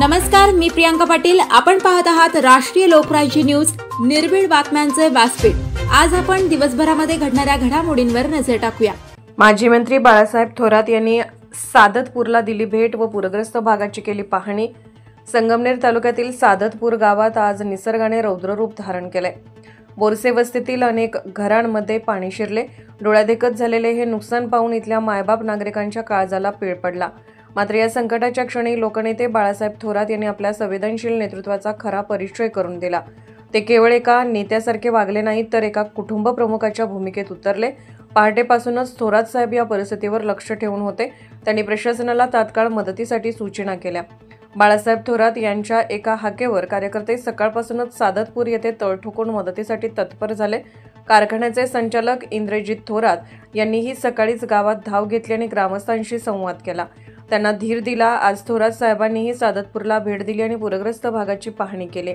नमस्कार, मी प्रियांका पाटील। आपण पाहत आहात राष्ट्रीय लोकराज्य न्यूज, निर्भीड बातम्यांचे व्यासपीठ। आज आपण दिवसभरामध्ये घडणाऱ्या घडामोडींवर नजर टाकूया। माजी मंत्री बाळासाहेब थोरात यांनी सादतपूरला दिली भेट व पूरग्रस्त भागाची केली पाहणी। संगमनेर तालुक्यातील सादतपूर गावात आज निसर्गाने रौद्ररूप धारण केले। बोरसे वस्तीतील अनेक घरांमध्ये पाणी शिरले। डोळ्यादेखत झालेले हे नुकसान पाहून इथल्या मायबाप नागरिकांच्या काळजाला पीळ पडला। मात्र या संकटाच्या क्षणी लोकनेते बाळासाहेब थोरात यांनी आपल्या संवेदनशील नेतृत्वाचा खरा परिचय करून दिला। ते केवळ एका नेत्यासारखे वागले नाहीत, तर एका कुटुंब प्रमुखाच्या भूमिकेत उतरले। पहाटेपासूनच थोरात साहेब या परिस्थितीवर लक्ष ठेवून होते। त्यांनी प्रशासनाला तात्काळ मदतीसाठी सूचना केल्या। बाळासाहेब थोरात यांच्या एका हाकेवर कार्यकर्ते सकाळपासूनच सादतपूर येथे तळ ठोकून मदतीसाठी तत्पर झाले। कारखान्याचे संचालक इंद्रजित थोरात यांनीही सकाळीच गावात धाव घेतली आणि ग्रामस्थांशी संवाद केला, त्यांना धीर दिला। आज थोरात साहेबांनीही सादतपूरला भेट दिली आणि पूरग्रस्त भागाची पाहणी केली।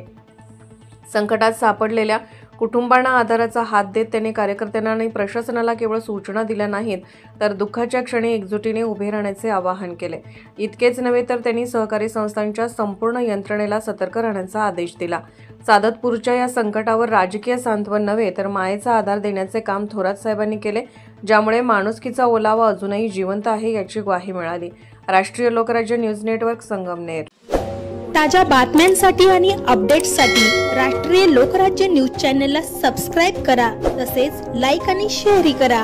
संकटात सापडलेल्या कुटुंबांना आधाराचा हात देत त्यांनी कार्यकर्त्यांना आणि प्रशासनाला केवळ सूचना दिल्या नाहीत, तर दुःखाच्या क्षणी एकजुटीने उभे राहण्याचे आवाहन केले। इतकेच नव्हे तर त्यांनी सहकारी संस्थांच्या संपूर्ण यंत्रणेला सतर्क राहण्याचा आदेश दिला। सादतपूरच्या या संकटावर राजकीय सांत्वन नव्हे, तर मायेचा आधार देण्याचे काम थोरात साहेबांनी केले, ज्यामुळे माणुसकीचा ओलावा अजूनही जिवंत आहे याची ग्वाही मिळाली। राष्ट्रीय लोकराज्य न्यूज नेटवर्क, संगमनेर। ताज्या बातम्यांसाठी आणि अपडेट्ससाठी राष्ट्रीय लोकराज्य न्यूज चॅनलला सबस्क्राईब करा, तसेच लाईक आणि शेअरही करा।